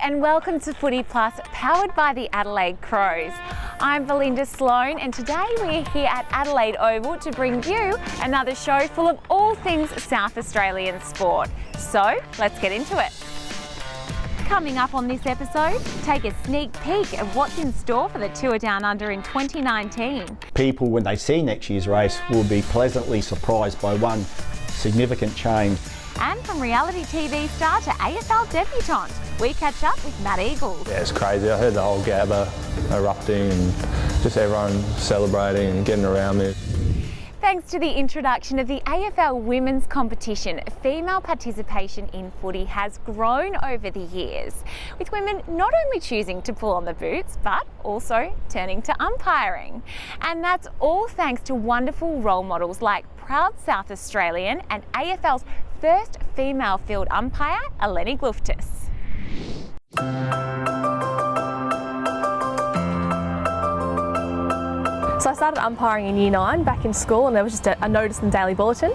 and welcome to FOOTYplus, powered by the Adelaide Crows. I'm Belinda Sloan, and today we're here at Adelaide Oval to bring you another show full of all things South Australian sport. So let's get into it. Coming up on this episode, take a sneak peek of what's in store for the Tour Down Under in 2019. People, when they see next year's race, will be pleasantly surprised by one significant change. And from reality TV star to AFL debutante, we catch up with Matt Eagles. Yeah, it's crazy. I heard the whole gather erupting and just everyone celebrating and getting around there. Thanks to the introduction of the AFL women's competition, female participation in footy has grown over the years, with women not only choosing to pull on the boots, but also turning to umpiring. And that's all thanks to wonderful role models like proud South Australian and AFL's first female field umpire, Eleni Glouftsisl. So I started umpiring in Year 9 back in school, and there was just a notice in the Daily Bulletin.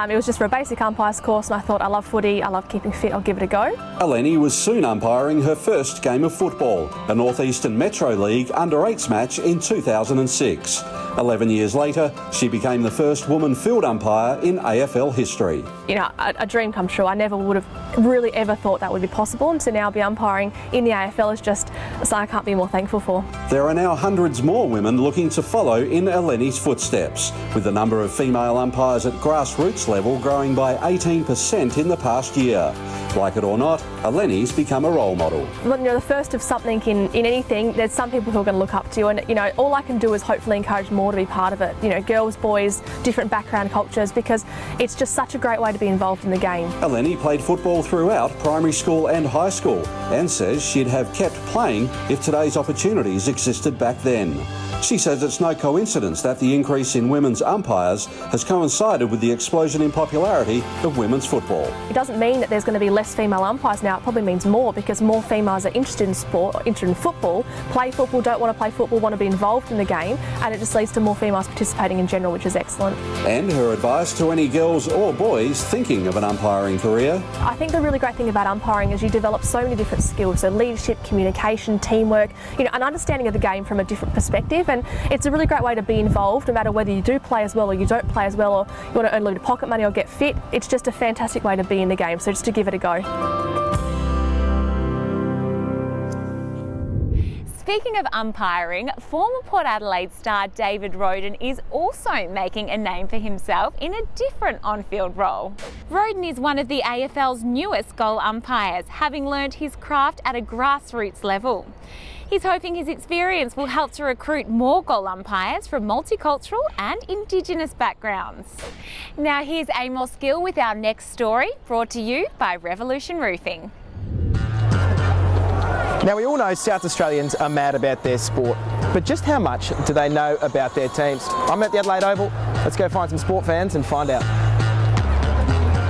It was just for a basic umpires course, and I thought, I love footy, I love keeping fit, I'll give it a go. Eleni was soon umpiring her first game of football, a North Eastern Metro League under-8s match in 2006. 11 years later, she became the first woman field umpire in AFL history. You know, a dream come true. I never would have really ever thought that would be possible, and to now be umpiring in the AFL is just something I can't be more thankful for. There are now hundreds more women looking to follow in Eleni's footsteps, with the number of female umpires at grassroots level growing by 18% in the past year. Like it or not, Eleni's become a role model. When you're the first of something in anything, there's some people who are going to look up to you, and you know, all I can do is hopefully encourage more to be part of it. You know, girls, boys, different background cultures, because it's just such a great way to be involved in the game. Eleni played football throughout primary school and high school, and says she'd have kept playing if today's opportunities existed back then. She says it's no coincidence that the increase in women's umpires has coincided with the explosion in popularity of women's football. It doesn't mean that there's going to be less female umpires now. It probably means more, because more females are interested in sport, interested in football, play football, don't want to play football, want to be involved in the game, and it just leads to more females participating in general, which is excellent. And her advice to any girls or boys thinking of an umpiring career. I think the really great thing about umpiring is you develop so many different skills, so leadership, communication, teamwork, you know, an understanding of the game from a different perspective, and it's a really great way to be involved, no matter whether you do play as well or you don't play as well, or you want to earn a little bit of pocket money or get fit. It's just a fantastic way to be in the game, so just to give it a go. Speaking of umpiring, former Port Adelaide star David Royden is also making a name for himself in a different on-field role. Royden is one of the AFL's newest goal umpires, having learned his craft at a grassroots level. He's hoping his experience will help to recruit more goal umpires from multicultural and Indigenous backgrounds. Now here's Amos Gill with our next story, brought to you by Revolution Roofing. Now, we all know South Australians are mad about their sport, but just how much do they know about their teams? I'm at the Adelaide Oval. Let's go find some sport fans and find out.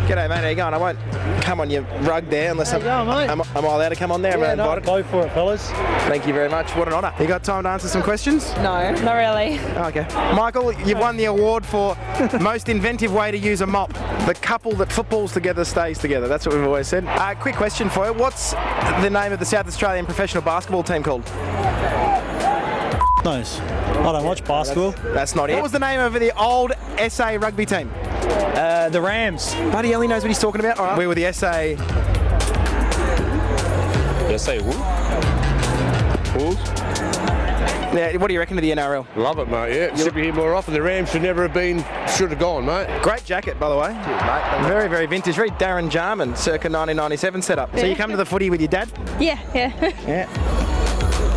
G'day, mate. How you going? I won't come on your rug there unless I'm allowed to come on there? Yeah, no, go for it, fellas. Thank you very much. What an honour. You got time to answer some questions? No, not really. Okay. Michael, you've won the award for most inventive way to use a mop. The couple that footballs together stays together. That's what we've always said. Quick question for you. What's the name of the South Australian professional basketball team called? Nice. I don't watch basketball. That's not it. What was the name of the old SA rugby team? The Rams. Buddy Ellie knows what he's talking about. All right. We were the SA. SA who? Yeah, what do you reckon of the NRL? Love it, mate, yeah. Should be here more often. The Rams should have gone, mate. Great jacket, by the way. Mate. Very, very vintage. Very Darren Jarman, circa 1997 setup. So you come to the footy with your dad? Yeah. Yeah.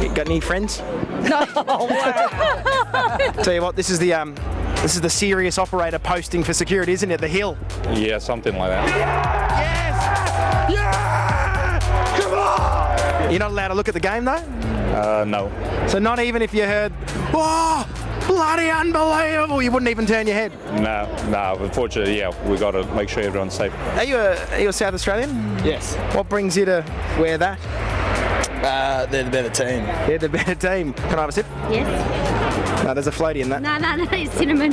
You got any friends? No. Oh, wow. Tell you what, this is the serious operator posting for security, isn't it? The hill. Yeah, something like that. Yes! Yeah! Come on! You're not allowed to look at the game, though? No. So not even if you heard, oh, bloody unbelievable, you wouldn't even turn your head? No. Unfortunately, yeah, we've got to make sure everyone's safe. Are you a South Australian? Yes. What brings you to wear that? They're the better team. They're the better team. Can I have a sip? Yes. No, there's a floaty in that. No, it's cinnamon.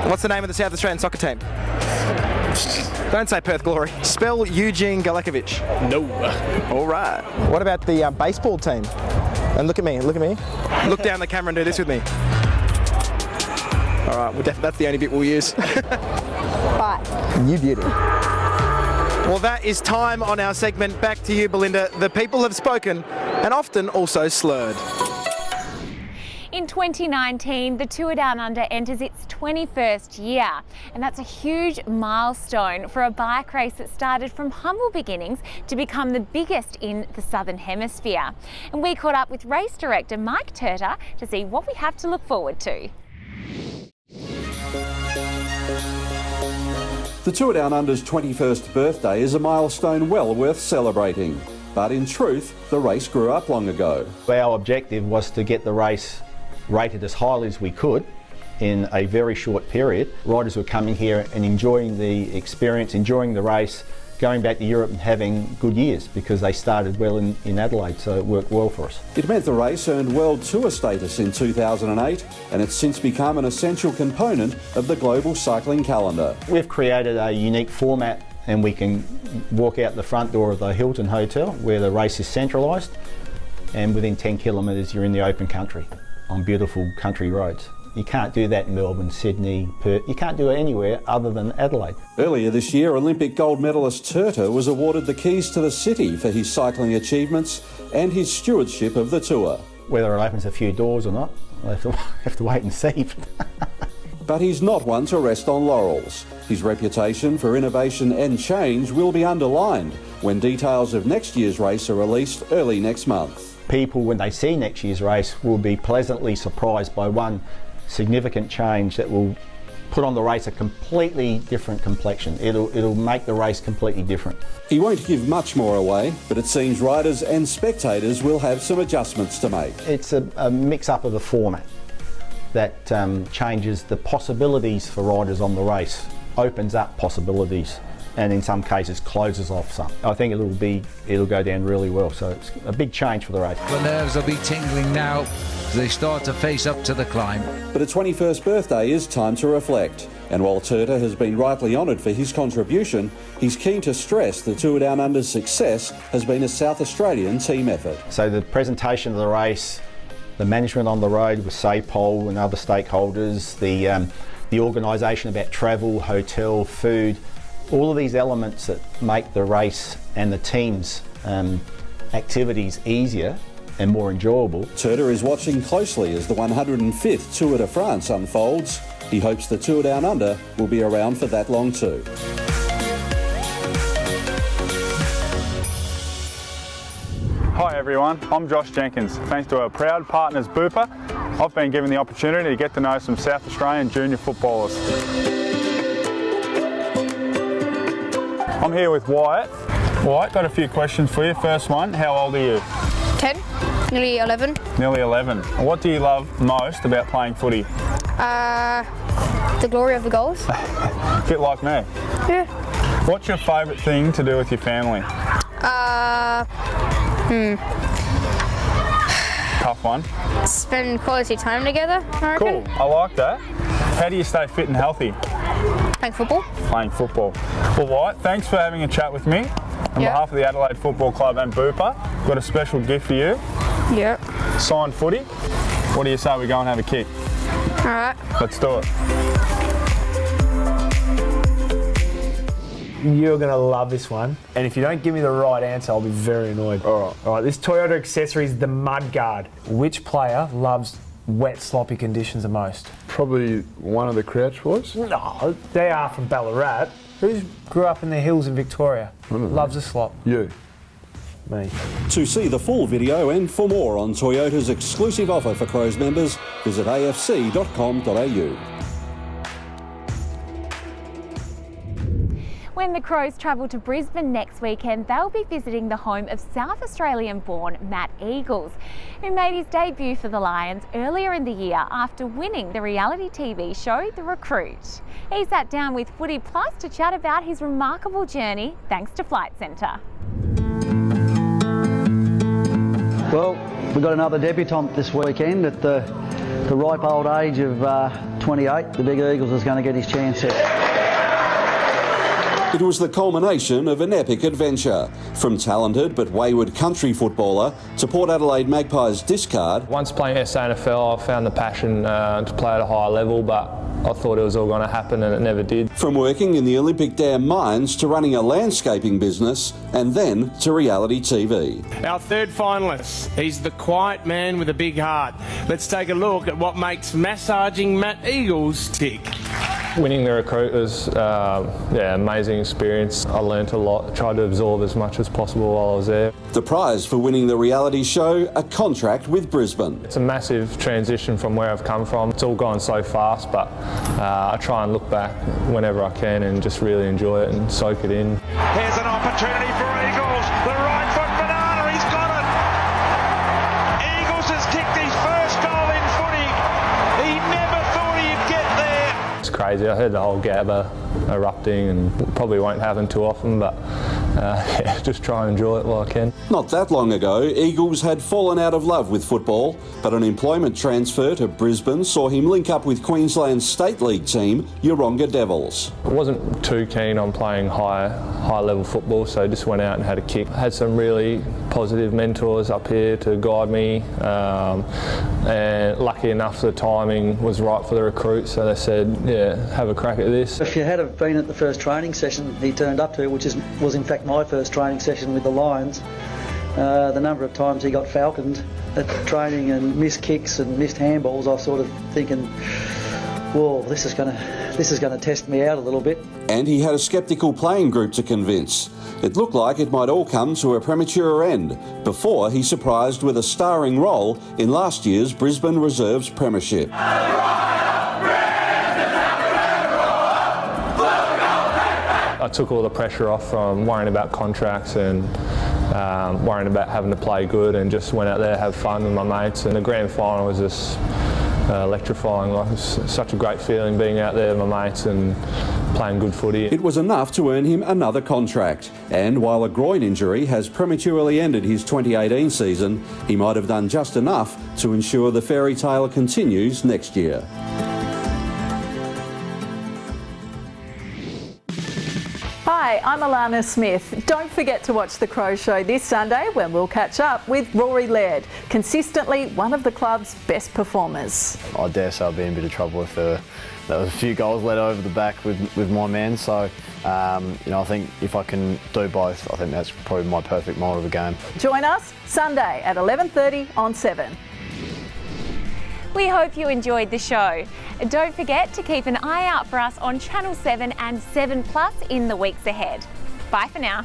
What's the name of the South Australian soccer team? Don't say Perth Glory. Spell Eugene Galekovic. No. All right. What about the baseball team? And look at me, look at me. Look down the camera and do this with me. All right, that's the only bit we'll use. But. You beauty. Well, that is time on our segment. Back to you, Belinda. The people have spoken and often also slurred. In 2019, the Tour Down Under enters its 21st year, and that's a huge milestone for a bike race that started from humble beginnings to become the biggest in the Southern Hemisphere. And we caught up with race director Mike Turter to see what we have to look forward to. The Tour Down Under's 21st birthday is a milestone well worth celebrating. But in truth, the race grew up long ago. Our objective was to get the race rated as highly as we could in a very short period. Riders were coming here and enjoying the experience, enjoying the race, going back to Europe and having good years because they started well in Adelaide, so it worked well for us. It meant the race earned World Tour status in 2008 and it's since become an essential component of the global cycling calendar. We've created a unique format and we can walk out the front door of the Hilton Hotel where the race is centralised, and within 10 kilometres you're in the open country on beautiful country roads. You can't do that in Melbourne, Sydney, Perth. You can't do it anywhere other than Adelaide. Earlier this year, Olympic gold medalist Turter was awarded the keys to the city for his cycling achievements and his stewardship of the tour. Whether it opens a few doors or not, we'll have to wait and see. But he's not one to rest on laurels. His reputation for innovation and change will be underlined when details of next year's race are released early next month. People, when they see next year's race, will be pleasantly surprised by one significant change that will put on the race a completely different complexion. It'll make the race completely different. He won't give much more away, but it seems riders and spectators will have some adjustments to make. It's a mix-up of the format that changes the possibilities for riders on the race, opens up possibilities, and in some cases closes off some. I think it'll go down really well, so it's a big change for the race. The nerves will be tingling now as they start to face up to the climb. But a 21st birthday is time to reflect, and while Turter has been rightly honoured for his contribution, he's keen to stress the Tour Down Under's success has been a South Australian team effort. So the presentation of the race, the management on the road with SAPOL and other stakeholders, the organisation about travel, hotel, food, all of these elements that make the race and the team's activities easier and more enjoyable. Turter is watching closely as the 105th Tour de France unfolds. He hopes the Tour Down Under will be around for that long too. Hi everyone, I'm Josh Jenkins. Thanks to our proud partners Bupa, I've been given the opportunity to get to know some South Australian junior footballers. I'm here with Wyatt. Wyatt, got a few questions for you. First one, how old are you? 10, nearly 11. Nearly 11. What do you love most about playing footy? The glory of the goals. A bit like me. Yeah. What's your favourite thing to do with your family? Tough one. Spend quality time together, I reckon. Cool, I like that. How do you stay fit and healthy? Playing football. Playing football. Well, Wyatt, thanks for having a chat with me. On behalf of the Adelaide Football Club and Bupa, got a special gift for you. Yeah. Signed footy. What do you say we go and have a kick? All right. Let's do it. You're going to love this one. And if you don't give me the right answer, I'll be very annoyed. All right. This Toyota accessory is the mud guard. Which player loves wet, sloppy conditions the most? Probably one of the Crouch boys. No, they are from Ballarat. Who grew up in the hills in Victoria? Loves a slop. You. Me. To see the full video and for more on Toyota's exclusive offer for Crows members, visit afc.com.au. When the Crows travel to Brisbane next weekend, they'll be visiting the home of South Australian-born Matt Eagles, who made his debut for the Lions earlier in the year after winning the reality TV show The Recruit. He sat down with FOOTYplus to chat about his remarkable journey thanks to Flight Centre. Well, we've got another debutant this weekend at the ripe old age of 28. The big Eagles is going to get his chance here. It was the culmination of an epic adventure. From talented but wayward country footballer to Port Adelaide Magpies discard. Once playing SANFL, I found the passion to play at a higher level, but I thought it was all going to happen and it never did. From working in the Olympic Dam mines to running a landscaping business and then to reality TV. Our third finalist, he's the quiet man with a big heart. Let's take a look at what makes massaging Matt Eagles tick. Winning the recruit was amazing experience. I learnt a lot, tried to absorb as much as possible while I was there. The prize for winning the reality show, a contract with Brisbane. It's a massive transition from where I've come from. It's all gone so fast, but I try and look back whenever I can and just really enjoy it and soak it in. Here's an opportunity for Eagles. The right foot banana, he's got it. Eagles has kicked his first goal in footy. He never thought he'd get there. It's crazy. I heard the whole Gabba erupting and it probably won't happen too often, but just try and enjoy it while I can. Not that long ago, Eagles had fallen out of love with football, but an employment transfer to Brisbane saw him link up with Queensland's State League team, Yeronga Devils. I wasn't too keen on playing high level football, so I just went out and had a kick. I had some really positive mentors up here to guide me, and lucky enough the timing was right for the recruit, so they said, yeah, have a crack at this. If you had been at the first training session he turned up to, which was in fact my first training session with the Lions, the number of times he got falconed at training and missed kicks and missed handballs, I was sort of thinking, whoa, this is going to test me out a little bit. And he had a sceptical playing group to convince. It looked like it might all come to a premature end before he surprised with a starring role in last year's Brisbane Reserves Premiership. I took all the pressure off from worrying about contracts and worrying about having to play good, and just went out there, have fun with my mates. And the grand final was just electrifying. Like, it was such a great feeling being out there with my mates and playing good footy. It was enough to earn him another contract, and while a groin injury has prematurely ended his 2018 season, he might have done just enough to ensure the fairy tale continues next year. Hi, I'm Alana Smith. Don't forget to watch The Crow Show this Sunday when we'll catch up with Rory Laird, consistently one of the club's best performers. I dare say I'll be in a bit of trouble if there was a few goals let over the back with my men. So, I think if I can do both, I think that's probably my perfect model of a game. Join us Sunday at 11:30 on 7. We hope you enjoyed the show. Don't forget to keep an eye out for us on Channel 7 and 7 Plus in the weeks ahead. Bye for now.